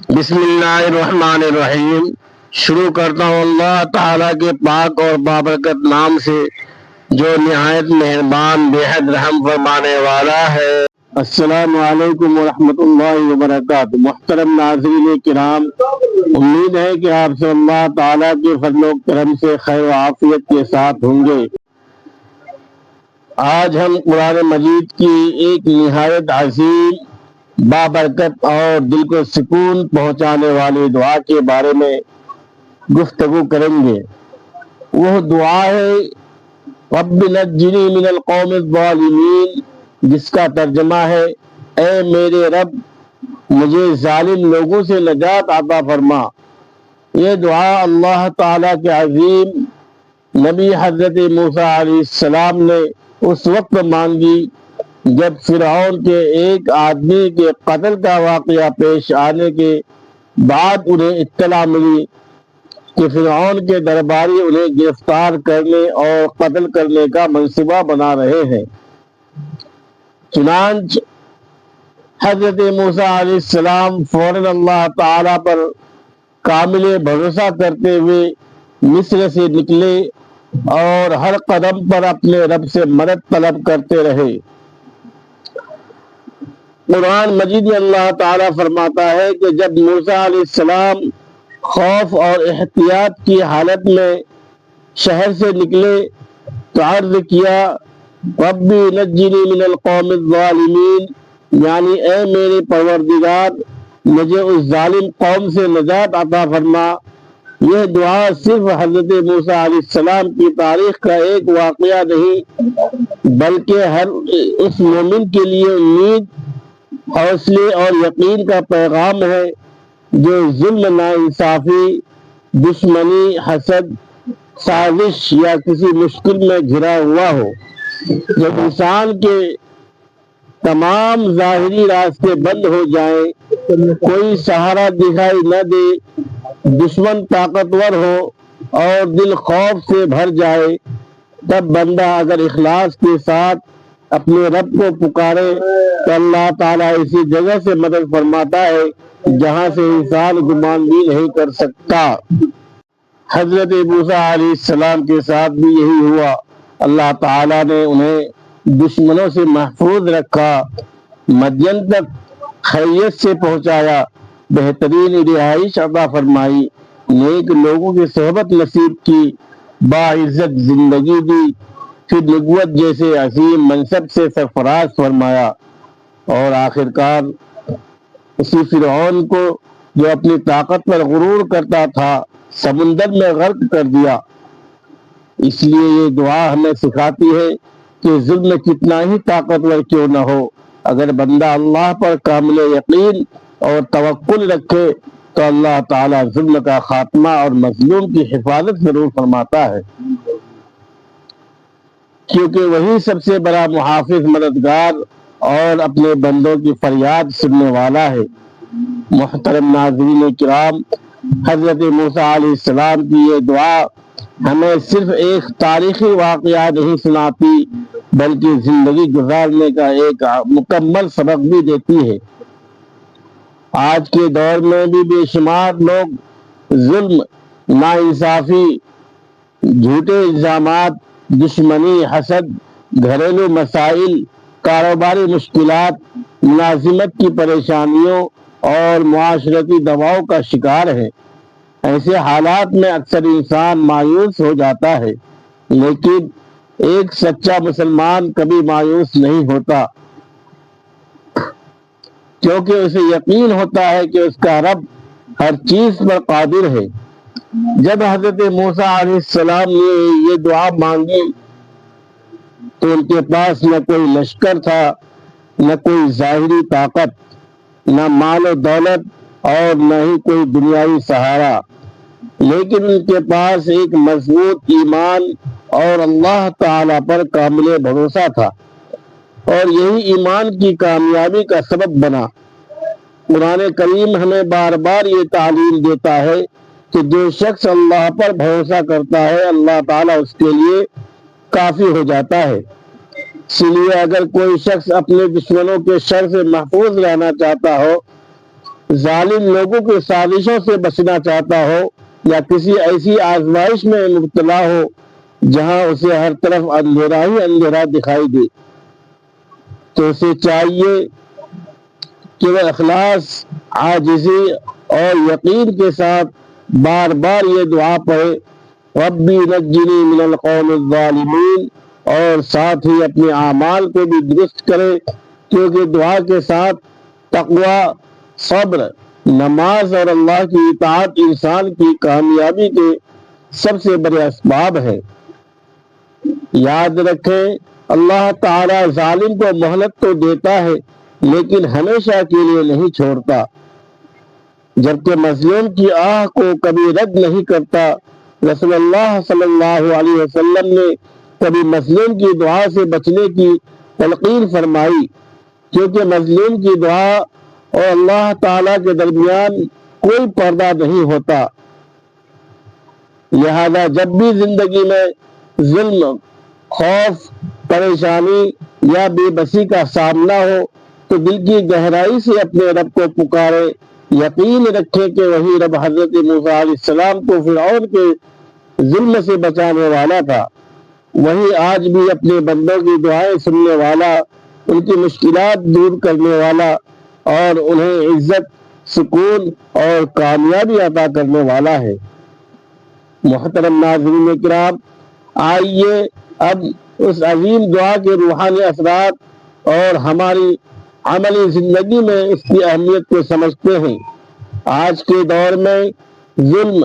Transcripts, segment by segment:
بسم اللہ الرحمن الرحیم۔ شروع کرتا ہوں اللہ تعالیٰ کے پاک اور بابرکت نام سے جو نہایت مہربان بے حد رحم فرمانے والا ہے۔ السلام علیکم ورحمۃ اللہ وبرکاتہ۔ محترم ناظرین کرام، امید ہے کہ آپ سے اللہ تعالیٰ کے فضل و کرم سے خیر و عافیت کے ساتھ ہوں گے۔ آج ہم قرآن مجید کی ایک نہایت عظیم، بابرکت اور دل کو سکون پہنچانے والی دعا کے بارے میں گفتگو کریں گے۔ وہ دعا ہے رب نجنی من القوم الظالمین، جس کا ترجمہ ہے اے میرے رب مجھے ظالم لوگوں سے نجات عطا فرما۔ یہ دعا اللہ تعالیٰ کے عظیم نبی حضرت موسیٰ علیہ السلام نے اس وقت مانگی جب فرعون کے ایک آدمی کے قتل کا واقعہ پیش آنے کے بعد انہیں اطلاع ملی کہ فرعون کے درباری انہیں گرفتار کرنے اور قتل کرنے کا منصوبہ بنا رہے ہیں۔ چنانچہ حضرت موسیٰ علیہ السلام فوراً اللہ تعالیٰ پر کامل بھروسہ کرتے ہوئے مصر سے نکلے اور ہر قدم پر اپنے رب سے مدد طلب کرتے رہے۔ قرآن مجید میں اللہ تعالیٰ فرماتا ہے کہ جب موسیٰ علیہ السلام خوف اور احتیاط کی حالت میں شہر سے نکلے تو عرض کیا ربی نجنی من القوم الظالمین، یعنی اے میرے پروردگار مجھے اس ظالم قوم سے نجات عطا فرما۔ یہ دعا صرف حضرت موسیٰ علیہ السلام کی تاریخ کا ایک واقعہ نہیں بلکہ ہر اس مومن کے لیے امید، حوصلے اور یقین کا پیغام ہے جو ظلم، ناانصافی، دشمنی، حسد، سازش یا کسی مشکل میں گھرا ہوا ہو۔ جب انسان کے تمام ظاہری راستے بند ہو جائیں، کوئی سہارا دکھائی نہ دے، دشمن طاقتور ہو اور دل خوف سے بھر جائے، تب بندہ اگر اخلاص کے ساتھ اپنے رب کو پکارے تو اللہ تعالیٰ اسی جگہ سے مدد فرماتا ہے جہاں سے انسان گمان بھی نہیں کر سکتا۔ حضرت موسیٰ علیہ السلام کے ساتھ بھی یہی ہوا۔ اللہ تعالیٰ نے انہیں دشمنوں سے محفوظ رکھا، مدین تک خیریت سے پہنچایا، بہترین رہائش عطا فرمائی، نیک لوگوں کی صحبت نصیب کی، باعزت زندگی دی، پھر نبوت جیسے عظیم منصب سے سرفراز فرمایا، اور آخرکار اسی فرعون کو جو اپنی طاقت پر غرور کرتا تھا سمندر میں غرق کر دیا۔ اس لیے یہ دعا ہمیں سکھاتی ہے کہ ظلم کتنا ہی طاقتور کیوں نہ ہو، اگر بندہ اللہ پر کامل یقین اور توکل رکھے تو اللہ تعالیٰ ظلم کا خاتمہ اور مظلوم کی حفاظت ضرور فرماتا ہے، کیونکہ وہی سب سے بڑا محافظ، مددگار اور اپنے بندوں کی فریاد سننے والا ہے۔ محترم ناظرین کرام، حضرت موسیٰ علیہ السلام کی یہ دعا ہمیں صرف ایک تاریخی واقعہ نہیں سناتی بلکہ زندگی گزارنے کا ایک مکمل سبق بھی دیتی ہے۔ آج کے دور میں بھی بے شمار لوگ ظلم، ناانصافی، جھوٹے الزامات، دشمنی، حسد، گھریلو مسائل، کاروباری مشکلات، ملازمت کی پریشانیوں اور معاشرتی دباؤ کا شکار ہے۔ ایسے حالات میں اکثر انسان مایوس ہو جاتا ہے، لیکن ایک سچا مسلمان کبھی مایوس نہیں ہوتا، کیونکہ اسے یقین ہوتا ہے کہ اس کا رب ہر چیز پر قادر ہے۔ جب حضرت موسیٰ علیہ السلام نے یہ دعا مانگی تو ان کے پاس نہ کوئی لشکر تھا، نہ کوئی ظاہری طاقت، نہ مال و دولت اور نہ ہی کوئی دنیاوی سہارا، لیکن ان کے پاس ایک مضبوط ایمان اور اللہ تعالیٰ پر کامل بھروسہ تھا، اور یہی ایمان کی کامیابی کا سبب بنا۔ قرآن کریم ہمیں بار بار یہ تعلیم دیتا ہے کہ جو شخص اللہ پر بھروسہ کرتا ہے اللہ تعالیٰ اس کے لیے کافی ہو جاتا ہے۔ اس لیے اگر کوئی شخص اپنے دشمنوں کے شر سے محفوظ رہنا چاہتا ہو ظالم لوگوں کی سازشوں سے بچنا چاہتا ہو یا کسی ایسی آزمائش میں مبتلا ہو جہاں اسے ہر طرف اندھیرا ہی اندھیرا دکھائی دے، تو اسے چاہیے کہ وہ اخلاص، عاجزی اور یقین کے ساتھ بار بار یہ دعا پڑھے، ربی نجنی من القوم الظالمین، اور ساتھ ہی اپنے اعمال کو بھی درست کرے، کیونکہ دعا کے ساتھ تقوی، صبر، نماز اور اللہ کی اطاعت انسان کی کامیابی کے سب سے بڑے اسباب ہیں۔ یاد رکھیں، اللہ تعالی ظالم کو مہلت تو دیتا ہے لیکن ہمیشہ کے لیے نہیں چھوڑتا، جبکہ مظلوم کی آہ کو کبھی رد نہیں کرتا۔ رسول اللہ صلی اللہ علیہ وسلم نے کبھی مظلوم کی دعا سے بچنے کی تلقین فرمائی، کیونکہ مظلوم کی دعا اور اللہ تعالی کے درمیان کوئی پردہ نہیں ہوتا۔ لہذا جب بھی زندگی میں ظلم، خوف، پریشانی یا بے بسی کا سامنا ہو تو دل کی گہرائی سے اپنے رب کو پکارے، یقین رکھے کہ وہی رب حضرت موسیٰ علیہ السلام کو فرعون کے ظلم سے بچانے والا تھا، وہی آج بھی اپنے بندوں کی دعائیں سننے والا، ان کی مشکلات دور کرنے والا اور انہیں عزت، سکون اور کامیابی عطا کرنے والا ہے۔ محترم ناظرین کرام، آئیے اب اس عظیم دعا کے روحانی اثرات اور ہماری عملی زندگی میں اس کی اہمیت کو سمجھتے ہیں۔ آج کے دور میں ظلم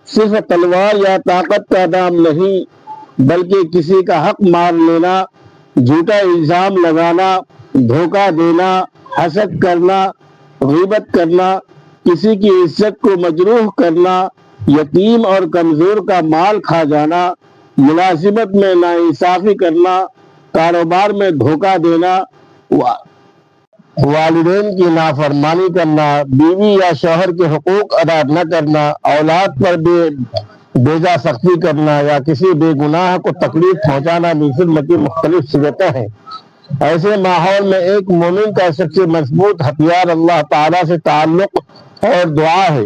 صرف تلوار یا طاقت کا نام نہیں، بلکہ کسی کا حق مار لینا، جھوٹا الزام لگانا، دھوکہ دینا، حسد کرنا، غیبت کرنا، کسی کی عزت کو مجروح کرنا، یتیم اور کمزور کا مال کھا جانا، ملازمت میں ناانصافی کرنا، کاروبار میں دھوکہ دینا، والدین کی نافرمانی کرنا، بیوی یا شوہر کے حقوق ادا نہ کرنا، اولاد پر بیجا سختی کرنا یا کسی بے گناہ کو تکلیف پہنچانا بھی ظلم کی مختلف صورتیں ہیں۔ ایسے ماحول میں ایک مومن کا سب سے مضبوط ہتھیار اللہ تعالیٰ سے تعلق اور دعا ہے۔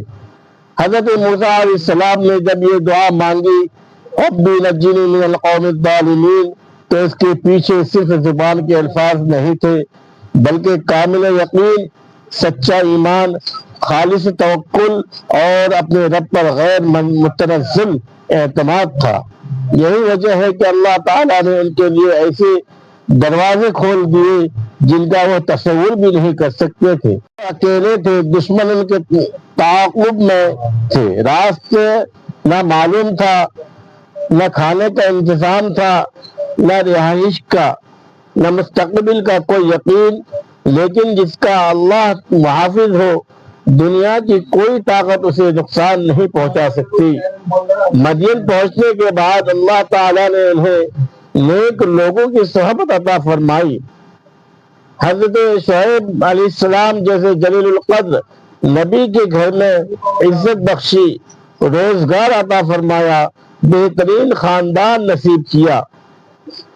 حضرت موسیٰ علیہ السلام نے جب یہ دعا مانگی، ربی نجنی من القوم الظالمین، تو اس کے پیچھے صرف زبان کے الفاظ نہیں تھے، بلکہ کامل یقین، سچا ایمان، خالص توکل اور اپنے رب پر غیر متنزل اعتماد تھا۔ یہی وجہ ہے کہ اللہ تعالیٰ نے ان کے لیے ایسے دروازے کھول دیے جن کا وہ تصور بھی نہیں کر سکتے تھے۔ اکیلے تھے، دشمن ان کے تعاقب میں تھے، راستے نہ معلوم تھا، نہ کھانے کا انتظام تھا، نہ رہائش کا، نہ مستقبل کا کوئی یقین، لیکن جس کا اللہ محافظ ہو، دنیا کی کوئی طاقت اسے نقصان نہیں پہنچا سکتی۔ مدین پہنچنے کے بعد اللہ تعالیٰ نے انہیں نیک لوگوں کی صحبت عطا فرمائی۔ حضرت شعیب علیہ السلام جیسے جلیل القدر نبی کے گھر میں عزت بخشی، روزگار عطا فرمایا، بہترین خاندان نصیب کیا،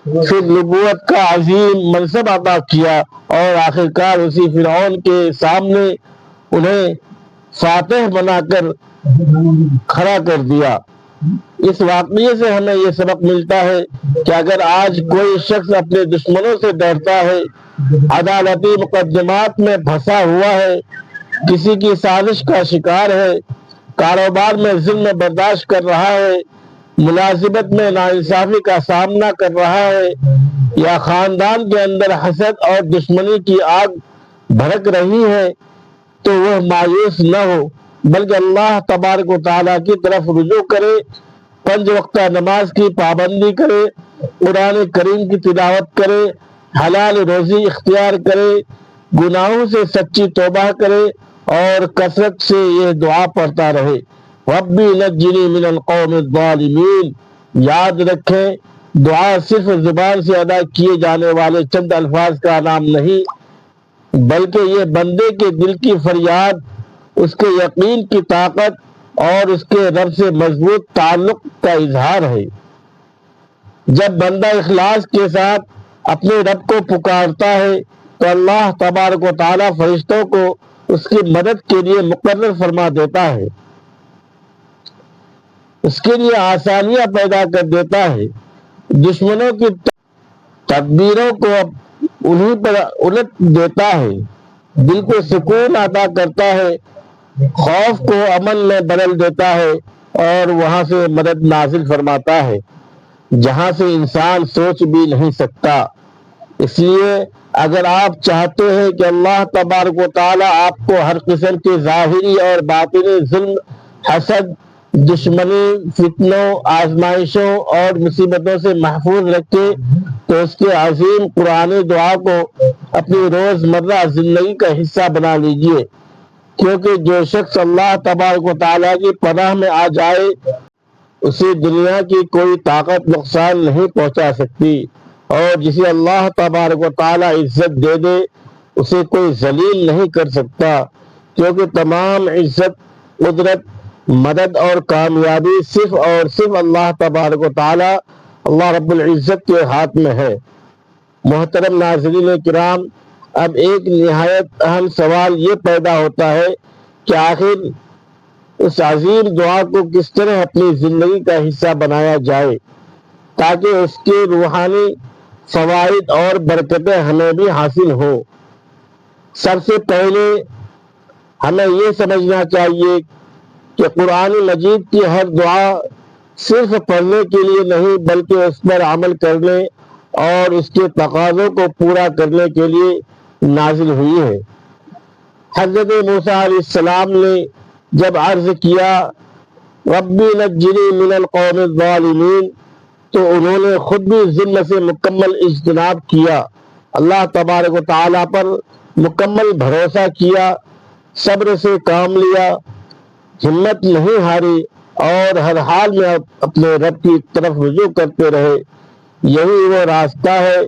پھر نبوت کا عظیم منصب عطا کیا اور آخرکار اسی فرعون کے سامنے انہیں فاتح بنا کر کھڑا کر دیا۔ اس واقعے سے ہمیں یہ سبق ملتا ہے کہ اگر آج کوئی شخص اپنے دشمنوں سے ڈرتا ہے، عدالتی مقدمات میں پھنسا ہوا ہے، کسی کی سازش کا شکار ہے، کاروبار میں ظلم برداشت کر رہا ہے، ملازمت میں ناانصافی کا سامنا کر رہا ہے، یا خاندان کے اندر حسد اور دشمنی کی آگ بھڑک رہی ہے، تو وہ مایوس نہ ہو، بلکہ اللہ تبارک و تعالیٰ کی طرف رجوع کرے، 5 وقتہ نماز کی پابندی کرے، قرآن کریم کی تلاوت کرے، حلال روزی اختیار کرے، گناہوں سے سچی توبہ کرے اور کثرت سے یہ دعا پڑھتا رہے، ربی نجنی من القوم الظالمین۔ یاد رکھیں، دعا صرف زبان سے ادا کیے جانے والے چند الفاظ کا نام نہیں، بلکہ یہ بندے کے دل کی فریاد، اس کے یقین کی طاقت اور اس کے رب سے مضبوط تعلق کا اظہار ہے۔ جب بندہ اخلاص کے ساتھ اپنے رب کو پکارتا ہے تو اللہ تبارک و تعالیٰ فرشتوں کو اس کی مدد کے لیے مقرر فرما دیتا ہے، اس کے لیے آسانیاں پیدا کر دیتا ہے، دشمنوں کی تدبیروں کو انہیں پر الٹ دیتا ہے، دل کو سکون عطا کرتا ہے، خوف کو امن میں بدل دیتا ہے، اور وہاں سے مدد نازل فرماتا ہے جہاں سے انسان سوچ بھی نہیں سکتا۔ اس لیے اگر آپ چاہتے ہیں کہ اللہ تبارک و تعالی آپ کو ہر قسم کے ظاہری اور باطنی ظلم، حسد، دشمنی، فتنوں، آزمائشوں اور مصیبتوں سے محفوظ رکھے تو اس کے عظیم قرآنی دعا کو اپنی روزمرہ زندگی کا حصہ بنا لیجئے، کیونکہ جو شخص اللہ تبارک و تعالیٰ کی پناہ میں آ جائے اسے دنیا کی کوئی طاقت نقصان نہیں پہنچا سکتی، اور جسے اللہ تبارک و تعالیٰ عزت دے دے اسے کوئی ذلیل نہیں کر سکتا، کیونکہ تمام عزت، قدرت، مدد اور کامیابی صرف اور صرف اللہ تبارک و تعالیٰ، اللہ رب العزت کے ہاتھ میں ہے۔ محترم ناظرین کرام، اب ایک نہایت اہم سوال یہ پیدا ہوتا ہے کہ آخر اس عظیم دعا کو کس طرح اپنی زندگی کا حصہ بنایا جائے تاکہ اس کے روحانی فوائد اور برکتیں ہمیں بھی حاصل ہوں۔ سب سے پہلے ہمیں یہ سمجھنا چاہیے کہ قرآن مجید کی ہر دعا صرف پڑھنے کے لیے نہیں بلکہ اس پر عمل کرنے اور اس کے تقاضوں کو پورا کرنے کے لیے نازل ہوئی ہے۔ حضرت موسیٰ علیہ السلام نے جب عرض کیا ربی نجنی من القوم الظالمین تو انہوں نے خود بھی ظلم سے مکمل اجتناب کیا، اللہ تبارک و تعالیٰ پر مکمل بھروسہ کیا، صبر سے کام لیا، ہمت نہیں ہاری اور ہر حال میں اپنے رب کی طرف رجوع کرتے رہے۔ یہی وہ راستہ ہے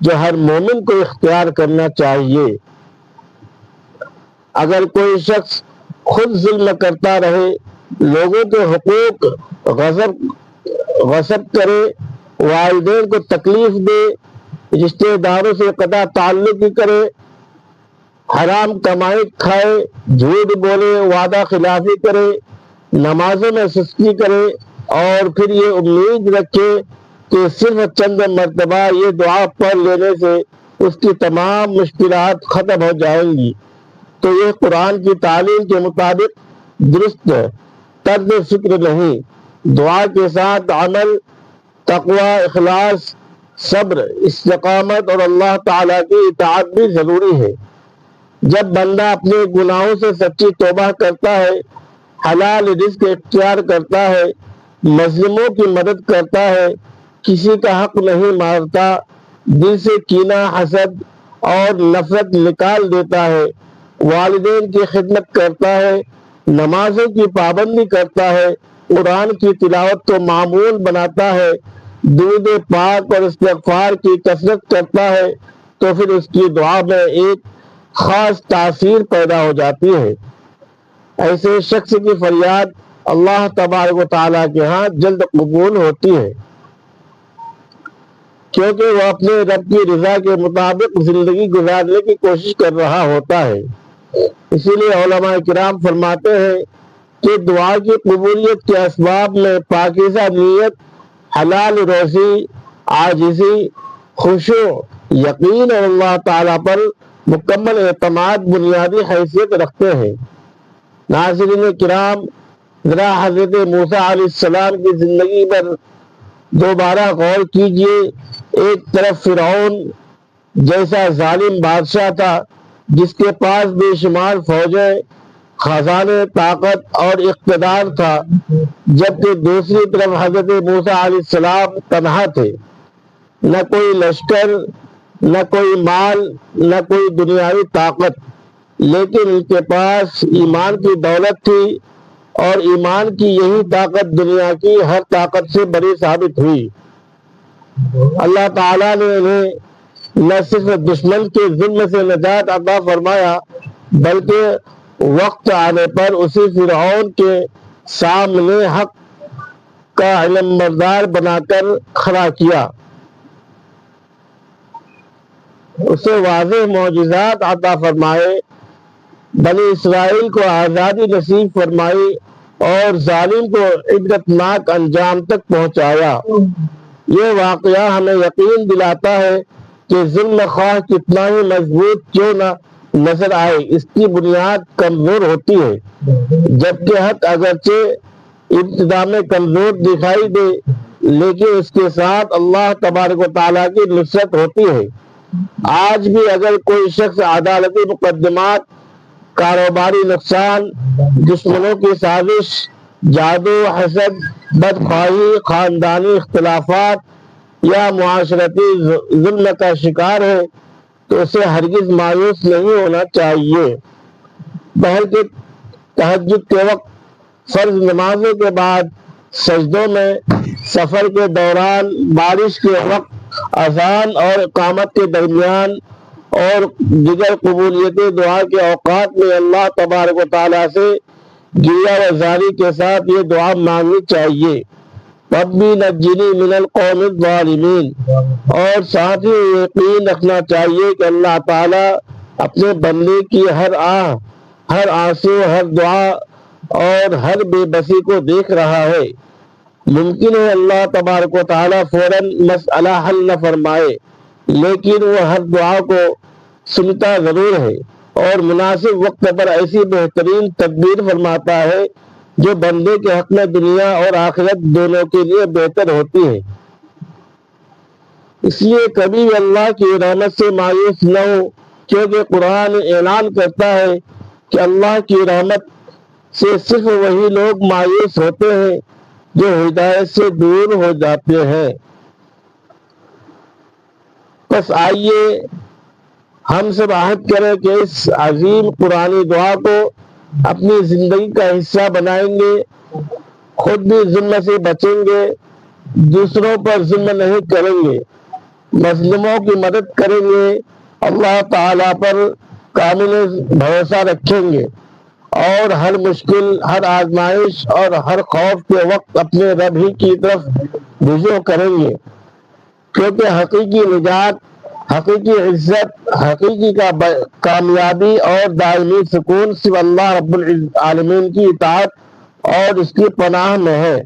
جو ہر مومن کو اختیار کرنا چاہیے۔ اگر کوئی شخص خود ظلم کرتا رہے، لوگوں کے حقوق غصب کرے، والدین کو تکلیف دے، رشتہ داروں سے قطع تعلق کرے، حرام کمائی کھائے، جھوٹ بولے، وعدہ خلافی کرے، نمازوں میں سستی کرے اور پھر یہ امید رکھے کہ صرف چند مرتبہ یہ دعا پڑھ لینے سے اس کی تمام مشکلات ختم ہو جائیں گی، تو یہ قرآن کی تعلیم کے مطابق درست طرز فکر نہیں۔ دعا کے ساتھ عمل، تقوی، اخلاص، صبر، استقامت اور اللہ تعالیٰ کی اطاعت بھی ضروری ہے۔ جب بندہ اپنے گناہوں سے سچی توبہ کرتا ہے، حلال رزق اختیار کرتا ہے، مظلوموں کی مدد کرتا ہے، کسی کا حق نہیں مارتا، دل سے کینہ، حسد اور نفرت نکال دیتا ہے، والدین کی خدمت کرتا ہے، نمازوں کی پابندی کرتا ہے، قرآن کی تلاوت کو معمول بناتا ہے، درود پاک اور استغفار کی کثرت کرتا ہے، تو پھر اس کی دعا میں ایک خاص تاثیر پیدا ہو جاتی ہے۔ ایسے شخص کی فریاد اللہ تبارک و تعالیٰ کے ہاں جلد قبول ہوتی ہے، کیونکہ وہ اپنے رب کی رضا کے مطابق زندگی گزارنے کی کوشش کر رہا ہوتا ہے۔ اسی لیے علماء کرام فرماتے ہیں کہ دعا کی قبولیت کے اسباب میں پاکیزہ نیت، حلال روزی، عاجزی، خشوع، یقین اور اللہ تعالیٰ پر مکمل اعتماد بنیادی حیثیت رکھتے ہیں۔ ناظرین کرام، ذرا حضرت موسیٰ علیہ السلام کی زندگی پر دوبارہ غور کیجئے۔ ایک طرف فرعون جیسا ظالم بادشاہ تھا جس کے پاس بے شمار فوجیں، خزانے، طاقت اور اقتدار تھا، جبکہ دوسری طرف حضرت موسیٰ علیہ السلام تنہا تھے، نہ کوئی لشکر، نہ کوئی مال، نہ کوئی دنیاوی طاقت، لیکن ان کے پاس ایمان کی دولت تھی، اور ایمان کی یہی طاقت دنیا کی ہر طاقت سے بڑی ثابت ہوئی۔ اللہ تعالیٰ نے انہیں نہ صرف دشمن کے ظلم سے نجات عطا فرمایا بلکہ وقت آنے پر اسی فرعون کے سامنے حق کا علم بردار بنا کر کھڑا کیا، اسے واضح معجزات عطا فرمائے، بنی اسرائیل کو آزادی نصیب فرمائی اور ظالم کو عبرتناک انجام تک پہنچایا۔ یہ واقعہ ہمیں یقین دلاتا ہے کہ ظلم خواہ کتنا ہی مضبوط کیوں نہ نظر آئے، اس کی بنیاد کمزور ہوتی ہے، جبکہ حق اگرچہ ابتدا میں کمزور دکھائی دے لیکن اس کے ساتھ اللہ تبارک و تعالیٰ کی نصرت ہوتی ہے۔ آج بھی اگر کوئی شخص عدالتی مقدمات، کاروباری نقصان، دشمنوں کی سازش، جادو، حسد، بدخواہی، خاندانی اختلافات یا معاشرتی ظلم کا شکار ہے تو اسے ہرگز مایوس نہیں ہونا چاہیے، بلکہ تہجد کے وقت، فرض نمازوں کے بعد، سجدوں میں، سفر کے دوران، بارش کے وقت، اذان اور اقامت کے درمیان اور دیگر قبولیت دعا کے اوقات میں اللہ تبارک و تعالیٰ سے گریہ و زاری کے ساتھ یہ دعا مانگنی چاہیے، ربی نجنی من القوم الظالمین، اور ساتھ ہی یقین رکھنا چاہیے کہ اللہ تعالیٰ اپنے بندے کی ہر آہ، ہر آنسو، ہر دعا اور ہر بے بسی کو دیکھ رہا ہے۔ ممکن ہے اللہ تبارک و تعالیٰ فوراً مسئلہ حل نہ فرمائے، لیکن وہ ہر دعا کو سنتا ضرور ہے اور مناسب وقت پر ایسی بہترین تدبیر فرماتا ہے جو بندے کے حق میں دنیا اور آخرت دونوں کے لیے بہتر ہوتی ہے۔ اس لیے کبھی بھی اللہ کی رحمت سے مایوس نہ ہو، کیونکہ قرآن اعلان کرتا ہے کہ اللہ کی رحمت سے صرف وہی لوگ مایوس ہوتے ہیں جو ہدایت سے دور ہو جاتے ہیں۔ بس آئیے ہم سب عہد کریں کہ اس عظیم قرآنی دعا کو اپنی زندگی کا حصہ بنائیں گے، خود بھی ظلم سے بچیں گے، دوسروں پر ظلم نہیں کریں گے، مظلوموں کی مدد کریں گے، اللہ تعالیٰ پر کامل بھروسہ رکھیں گے اور ہر مشکل، ہر آزمائش اور ہر خوف کے وقت اپنے رب ہی کی طرف رجوع کریں گے، کیونکہ حقیقی نجات، حقیقی عزت، حقیقی کامیابی اور دائمی سکون صرف اللہ رب العالمین کی اطاعت اور اس کی پناہ میں ہے۔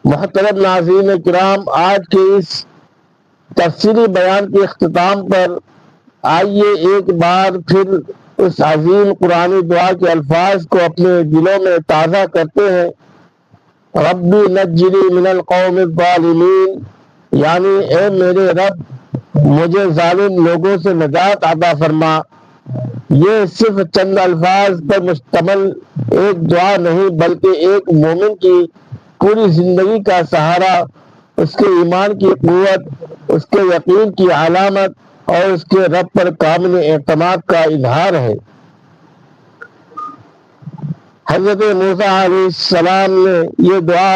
محترم ناظرین کرام، آج کے اس تفصیلی بیان کے اختتام پر آئیے ایک بار پھر اس عظیم قرآنی دعا کے الفاظ کو اپنے دلوں میں تازہ کرتے ہیں، ربی نجنی من القوم الظالمین، یعنی اے میرے رب مجھے ظالم لوگوں سے نجات عطا فرما۔ یہ صرف چند الفاظ پر مشتمل ایک دعا نہیں، بلکہ ایک مومن کی پوری زندگی کا سہارا، اس کے ایمان کی قوت، اس کے یقین کی علامت اور اس کے رب پر کامل اعتماد کا اظہار ہے۔ حضرت موسیٰ علیہ السلام نے یہ دعا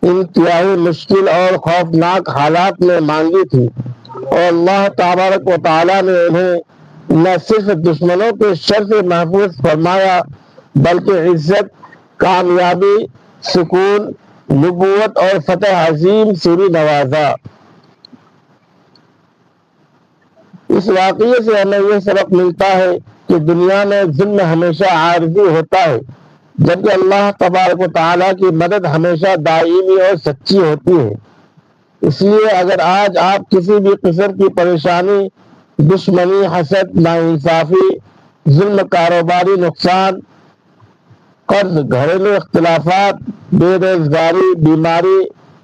انتہائی مشکل اور خوفناک حالات میں مانگی تھی، اور اللہ تبارک و تعالیٰ نے انہیں نہ صرف دشمنوں کے شر سے محفوظ فرمایا بلکہ عزت، کامیابی، سکون، نبوت اور فتح عظیم سے بھی نوازا۔ اس واقعے سے ہمیں یہ سبق ملتا ہے کہ دنیا میں ظلم ہمیشہ عارضی ہوتا ہے، جبکہ اللہ تبارک و تعالیٰ کی مدد ہمیشہ دائمی اور سچی ہوتی ہے۔ اس لیے اگر آج آپ کسی بھی قسم کی پریشانی، دشمنی، حسد، ناانصافی، ظلم، کاروباری نقصان، قرض، گھریلو اختلافات، بے روزگاری، بیماری،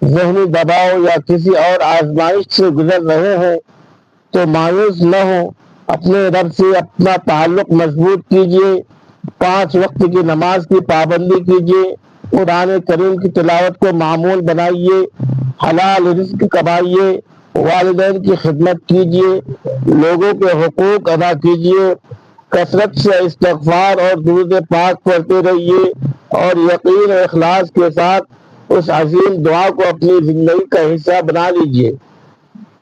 ذہنی دباؤ یا کسی اور آزمائش سے گزر رہے ہیں تو مایوس نہ ہو، اپنے رب سے اپنا تعلق مضبوط کیجیے، 5 وقت کی نماز کی پابندی کیجیے، قرآن کریم کی تلاوت کو معمول بنائیے، حلال رزق کمائیے، والدین کی خدمت کیجیے، لوگوں کے حقوق ادا کیجیے، کثرت سے استغفار اور درود پاک پڑھتے رہیے اور یقین و اخلاص کے ساتھ اس عظیم دعا کو اپنی زندگی کا حصہ بنا لیجیے۔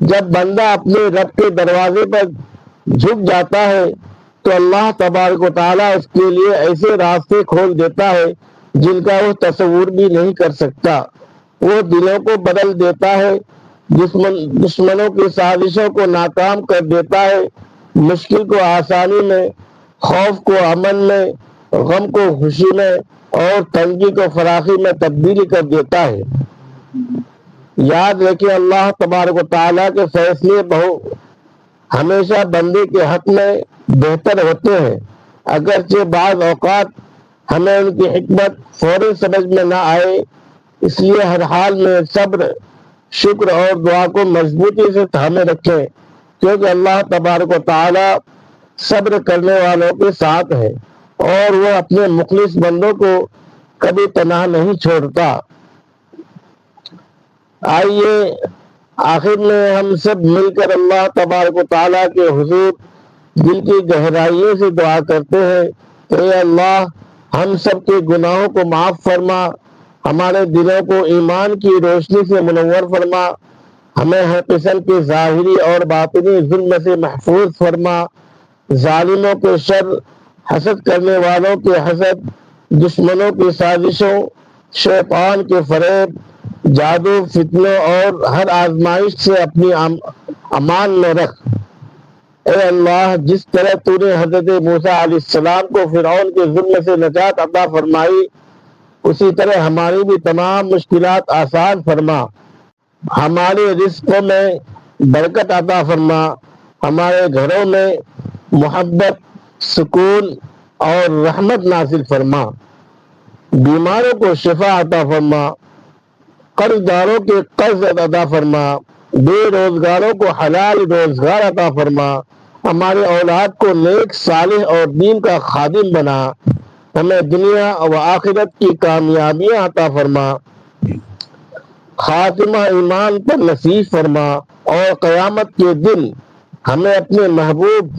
جب بندہ اپنے رب کے دروازے پر جھک جاتا ہے تو اللہ تبارک و تعالیٰ اس کے لیے ایسے راستے کھول دیتا ہے جن کا وہ تصور بھی نہیں کر سکتا۔ وہ دلوں کو بدل دیتا ہے، دشمنوں کی سازشوں کو ناکام کر دیتا ہے، مشکل کو آسانی میں، خوف کو امن میں، غم کو خوشی میں اور تنگی کو فراخی میں تبدیل کر دیتا ہے۔ یاد رکھیں اللہ تبارک و تعالیٰ کے فیصلے ہمیشہ بندے کے حق میں بہتر ہوتے ہیں، اگرچہ بعض اوقات ہمیں ان کی حکمت فوری سمجھ میں نہ آئے۔ اس لیے ہر حال میں صبر، شکر اور دعا کو مضبوطی سے تھامے رکھیں، کیونکہ اللہ تبارک و تعالیٰ صبر کرنے والوں کے ساتھ ہے اور وہ اپنے مخلص بندوں کو کبھی تنہا نہیں چھوڑتا۔ آئیے آخر میں ہم سب مل کر اللہ تبارک و تعالیٰ کے حضور دل کی گہرائیوں سے دعا کرتے ہیں کہ اے اللہ ہم سب کے گناہوں کو معاف فرما، ہمارے دلوں کو ایمان کی روشنی سے منور فرما، ہمیں ہر قسم کے ظاہری اور باطنی ظلم سے محفوظ فرما، ظالموں کے شر، حسد کرنے والوں کے حسد، دشمنوں کی سازشوں، شیطان کے فریب، جادو، فتنوں اور ہر آزمائش سے اپنی امان میں رکھ۔ اے اللہ جس طرح تو نے حضرت موسیٰ علیہ السلام کو فرعون کے ظلم سے نجات عطا فرمائی، اسی طرح ہماری بھی تمام مشکلات آسان فرما، ہمارے رزقوں میں برکت عطا فرما، ہمارے گھروں میں محبت، سکون اور رحمت نازل فرما، بیماروں کو شفا عطا فرما، قرض داروں کے قرض ادا فرما، بے روزگاروں کو حلال روزگار عطا فرما، ہمارے اولاد کو نیک، صالح اور دین کا خادم بنا، ہمیں دنیا و آخرت کی کامیابیاں عطا فرما، خاتمہ ایمان پر نصیب فرما، اور قیامت کے دن ہمیں اپنے محبوب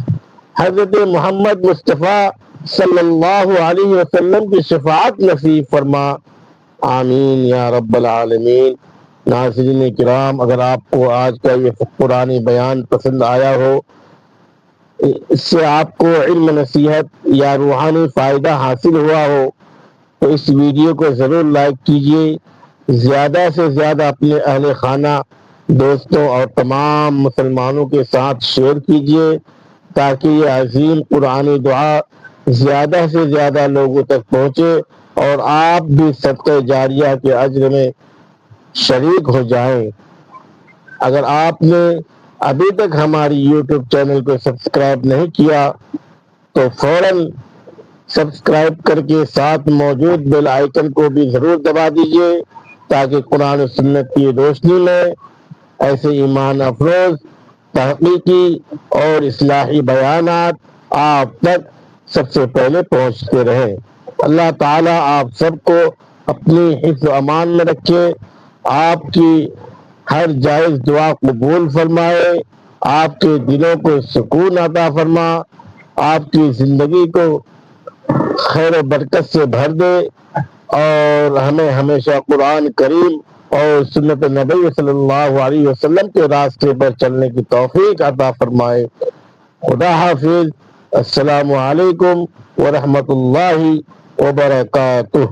حضرت محمد مصطفیٰ صلی اللہ علیہ وسلم کی شفاعت نصیب فرما، آمین یا رب العالمین۔ ناظرین کرام، اگر آپ کو آج کا یہ قرآنی بیان پسند آیا ہو، اس سے آپ کو علم، نصیحت یا روحانی فائدہ حاصل ہوا ہو، تو اس ویڈیو کو ضرور لائک کیجیے، زیادہ سے زیادہ اپنے اہل خانہ، دوستوں اور تمام مسلمانوں کے ساتھ شیئر کیجیے، تاکہ یہ عظیم قرآنی دعا زیادہ سے زیادہ لوگوں تک پہنچے اور آپ بھی صدقہ جاریہ کے اجر میں شریک ہو جائیں۔ اگر آپ نے ابھی تک ہماری یوٹیوب چینل کو سبسکرائب نہیں کیا تو فوراً سبسکرائب کر کے ساتھ موجود بیل آئیکن کو بھی ضرور دبا دیجیے، تاکہ قرآن و سنت کی روشنی میں ایسے ایمان افروز، تحقیقی اور اصلاحی بیانات آپ تک سب سے پہلے پہنچتے رہیں۔ اللہ تعالیٰ آپ سب کو اپنی حفظ و امان میں رکھے، آپ کی ہر جائز دعا قبول فرمائے، آپ کے دلوں کو سکون عطا فرما، آپ کی زندگی کو خیر و برکت سے بھر دے، اور ہمیں ہمیشہ قرآن کریم اور سنت نبی صلی اللہ علیہ وسلم کے راستے پر چلنے کی توفیق عطا فرمائے۔ خدا حافظ۔ السلام علیکم ورحمۃ اللہ وبرکاتہ۔